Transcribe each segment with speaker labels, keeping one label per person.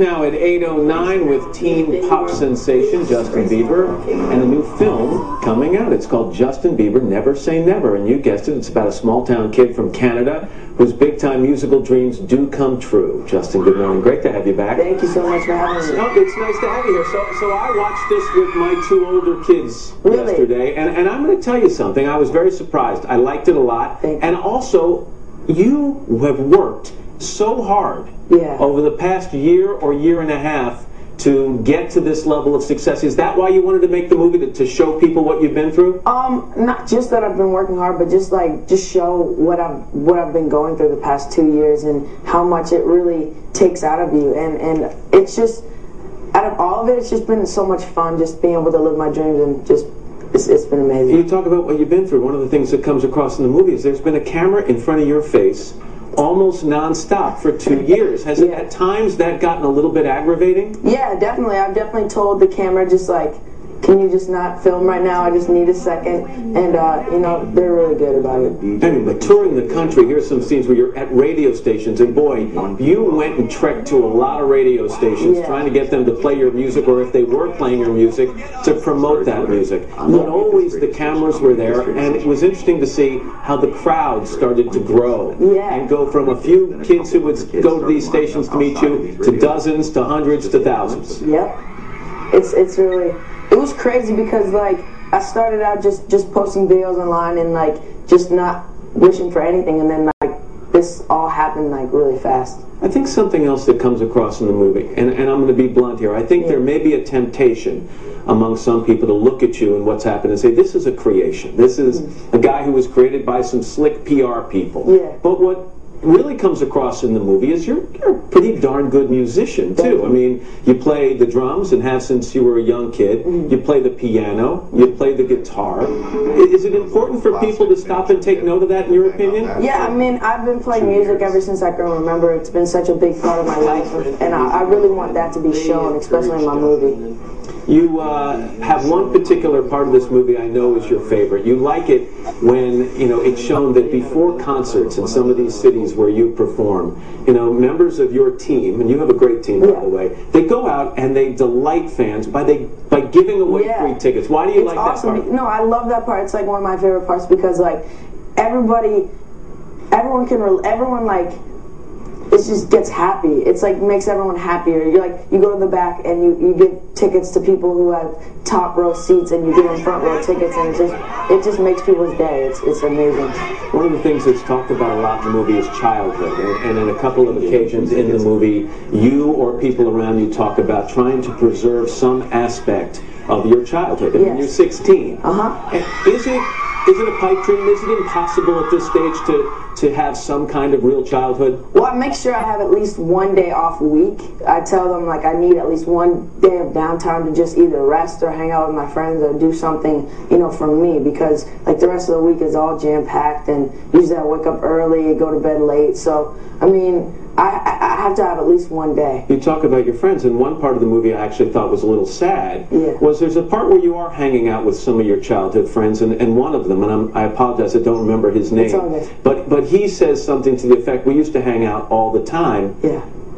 Speaker 1: now at 8:09 with teen pop sensation Justin Bieber and a new film coming out. It's called Justin Bieber Never Say Never, and you guessed it, it's about a small-town kid from Canada whose big-time musical dreams do come true. Justin, good morning. Great to have you back.
Speaker 2: Thank you so much for having me.
Speaker 1: Oh, it's nice to have you here. So I watched this with my two older kids yesterday, and I'm going to tell you something. I was very surprised. I liked it a lot.
Speaker 2: Thank you.
Speaker 1: And also, you have worked so hard over the past year or year and a half to get to this level of success. Is that why you wanted to make the movie, to show people what you've been through?
Speaker 2: Not just that I've been working hard, but just show what I've been going through the past 2 years and how much it really takes out of you. And it's just, out of all of it, it's just been so much fun just being able to live my dreams, and just it's been amazing.
Speaker 1: You talk about what you've been through. One of the things that comes across in the movie is there's been a camera in front of your face almost non-stop for 2 years. Has it at times that gotten a little bit aggravating? Yeah,
Speaker 2: definitely. I've definitely told the camera, just like, can you just not film right now? I just need a second. And, you know, they're really good about it.
Speaker 1: I mean, but touring the country, here's some scenes where you're at radio stations, and boy, you went and trekked to a lot of radio stations trying to get them to play your music, or if they were playing your music, to promote that music. But always the cameras were there, and it was interesting to see how the crowd started to grow and go from a few kids who would go to these stations to meet you to dozens, to hundreds, to thousands.
Speaker 2: Yep. It's really... It was crazy because, like, I started out just posting videos online and, like, just not wishing for anything, and then, like, this all happened, like, really fast.
Speaker 1: I think something else that comes across in the movie, and I'm going to be blunt here, I think there may be a temptation among some people to look at you and what's happened and say, this is a creation. This is a guy who was created by some slick PR people. But what really comes across in the movie is you're a pretty darn good musician too. I mean, you play the drums and have since you were a young kid. You play the piano, you play the guitar. Is it important for people to stop and take note of that, in your opinion?
Speaker 2: Yeah, I mean, I've been playing music ever since I can remember. It's been such a big part of my life, and I really want that to be shown, especially in my movie.
Speaker 1: You have one particular part of this movie I know is your favorite. You like it when, you know, it's shown that before concerts in some of these cities where you perform, you know, members of your team, and you have a great team, by the way, they go out and they delight fans by giving away free tickets. Why do you like that part?
Speaker 2: No, I love that part. It's like one of my favorite parts because, like, everyone like, it just gets happy. It's like makes everyone happier. You're like, you go to the back and you give tickets to people who have top row seats, and you give them front row tickets, and it just makes people's day. It's amazing.
Speaker 1: One of the things that's talked about a lot in the movie is childhood, and on a couple of occasions in the movie, you or people around you talk about trying to preserve some aspect of your childhood. And when you're 16, is it a pipe dream? Is it impossible at this stage to have some kind of real childhood?
Speaker 2: Well, I make sure I have at least one day off a week. I tell them, like, I need at least one day of downtime to just either rest or hang out with my friends or do something, you know, for me, because, like, the rest of the week is all jam-packed, and usually I wake up early, go to bed late. So, I mean, I have to have at least one day.
Speaker 1: You talk about your friends, and one part of the movie I actually thought was a little sad, was there's a part where you are hanging out with some of your childhood friends, and one of them, and I apologize, I don't remember his name, but he says something to the effect, we used to hang out all the time,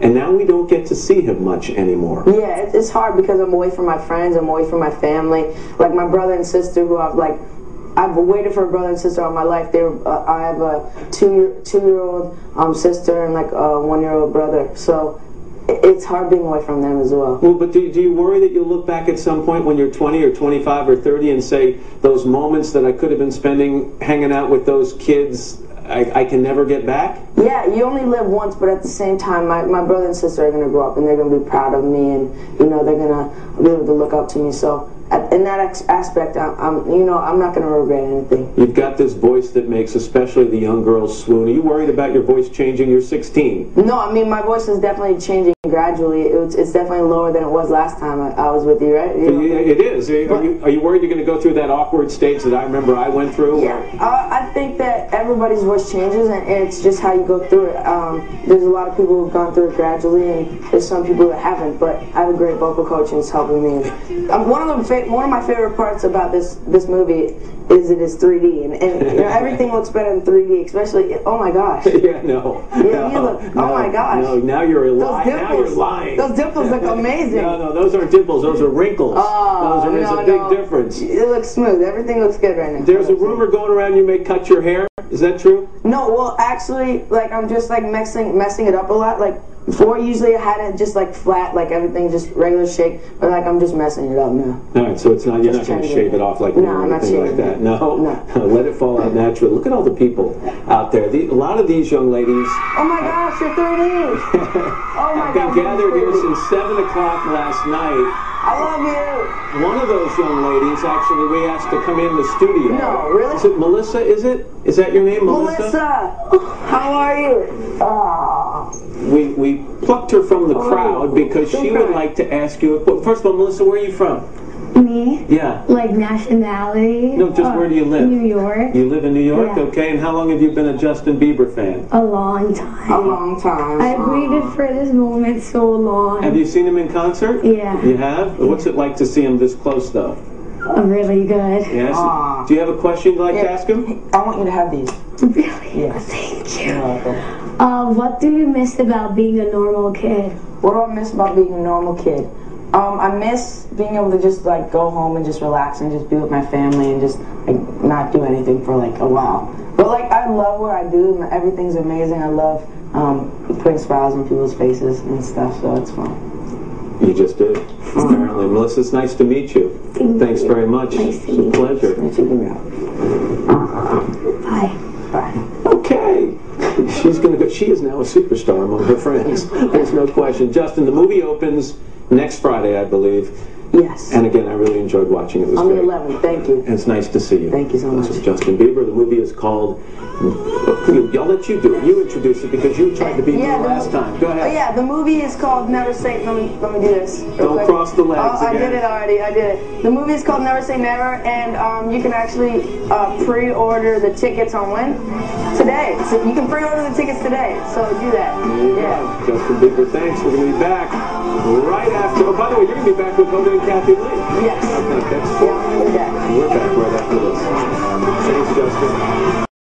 Speaker 1: and now we don't get to see him much anymore.
Speaker 2: Yeah, it's hard because I'm away from my friends, I'm away from my family, like my brother and sister who I've waited for a brother and sister all my life. I have a two-year-old sister and like a one-year-old brother. So it's hard being away from them as well.
Speaker 1: Well, but do you worry that you'll look back at some point when you're 20 or 25 or 30 and say, those moments that I could have been spending hanging out with those kids, I can never get back?
Speaker 2: Yeah, you only live once, but at the same time, my brother and sister are going to grow up, and they're going to be proud of me, and, you know, they're going to be able to look up to me. So in that aspect, I'm not going to regret anything.
Speaker 1: You've got this voice that makes especially the young girls swoon. Are you worried about your voice changing? You're 16.
Speaker 2: No, I mean, my voice is definitely changing gradually. It's definitely lower than it was last time I was with you, right?
Speaker 1: It is. Are you worried you're going to go through that awkward stage that I remember I went through?
Speaker 2: Yeah, I think that everybody's voice changes, and it's just how you go through it. There's a lot of people who've gone through it gradually, and there's some people that haven't, but I have a great vocal coach, and it's helping me. One of my favorite parts about this movie is it is 3D, and you know, everything looks better in 3D, especially. Oh my gosh.
Speaker 1: Yeah, no.
Speaker 2: Yeah,
Speaker 1: no,
Speaker 2: you look.
Speaker 1: no,
Speaker 2: Oh my gosh.
Speaker 1: No, now you're lying.
Speaker 2: Those
Speaker 1: Now you're lying.
Speaker 2: Those dimples look amazing.
Speaker 1: No, those aren't dimples. Those are wrinkles.
Speaker 2: Oh,
Speaker 1: There's a big difference.
Speaker 2: It looks smooth. Everything looks good right now.
Speaker 1: There's a rumor going around you may cut your hair. Is that true?
Speaker 2: No, well, actually, like I'm just like messing it up a lot. Like before, usually I had it just like flat, like everything just regular shape. But like I'm just messing it up now.
Speaker 1: All right, so it's not you're not going to shave it off like me or anything like that. No, let it fall out naturally. Look at all the people out there. A lot of these young ladies.
Speaker 2: Oh my gosh, you're 3D. Oh my
Speaker 1: have been
Speaker 2: God,
Speaker 1: gathered here since 7 o'clock last night.
Speaker 2: I love you.
Speaker 1: One of those young ladies, actually, we asked to come in the studio.
Speaker 2: No, really?
Speaker 1: Is it Melissa, is it? Is that your name, Melissa?
Speaker 2: Melissa, how are you? Oh.
Speaker 1: We plucked her from the crowd because she would like to ask you, first of all, Melissa, where are you from?
Speaker 3: Me?
Speaker 1: Yeah.
Speaker 3: Like nationality?
Speaker 1: No, just where do you live?
Speaker 3: New York.
Speaker 1: You live in New York?
Speaker 3: Yeah.
Speaker 1: Okay, and how long have you been a Justin Bieber fan?
Speaker 3: A long time.
Speaker 2: A long time.
Speaker 3: I've waited for this moment so long.
Speaker 1: Have you seen him in concert?
Speaker 3: Yeah.
Speaker 1: You have? What's it like to see him this close, though?
Speaker 3: Really good.
Speaker 1: Yes? Do you have a question you'd like to ask him?
Speaker 2: I want you to have these.
Speaker 3: Really?
Speaker 2: Yes.
Speaker 3: Thank you.
Speaker 2: You're welcome.
Speaker 3: What do you miss about being a normal kid?
Speaker 2: What do I miss about being a normal kid? I miss being able to just like go home and just relax and just be with my family and just like not do anything for like a while. But like I love what I do and everything's amazing. I love putting smiles on people's faces and stuff, so it's fun.
Speaker 1: You just did. Apparently. Melissa, it's nice to meet you. Thanks very much.
Speaker 3: Nice to
Speaker 1: it's a
Speaker 3: meet
Speaker 1: pleasure.
Speaker 3: Bye.
Speaker 2: Bye.
Speaker 1: Okay. She's gonna go. She is now a superstar among her friends. There's no question. Justin, the movie opens next Friday, I believe.
Speaker 2: Yes.
Speaker 1: And again, I really enjoyed watching it. It was
Speaker 2: on the
Speaker 1: great.
Speaker 2: 11th. Thank you.
Speaker 1: And it's nice to see you.
Speaker 2: Thank you so much.
Speaker 1: This is Justin Bieber. The movie is called. I'll let you do it. You introduce it because you tried to be me last time. Go ahead.
Speaker 2: Oh yeah, the movie is called Never Say. Let me do this.
Speaker 1: Don't cross the legs
Speaker 2: I
Speaker 1: again.
Speaker 2: did it already. I did it. The movie is called Never Say Never, and you can actually pre-order the tickets on when? Today. So you can pre-order the tickets today. So do that.
Speaker 1: Yeah. Justin Bieber, thanks. We're going to be back right after. Oh, by the way, you're going to be back with Hoda and Kathy Lee.
Speaker 2: Yes.
Speaker 1: Okay, that's
Speaker 2: Yeah, I'm going to do that.
Speaker 1: We're back right after this. Thanks, Justin.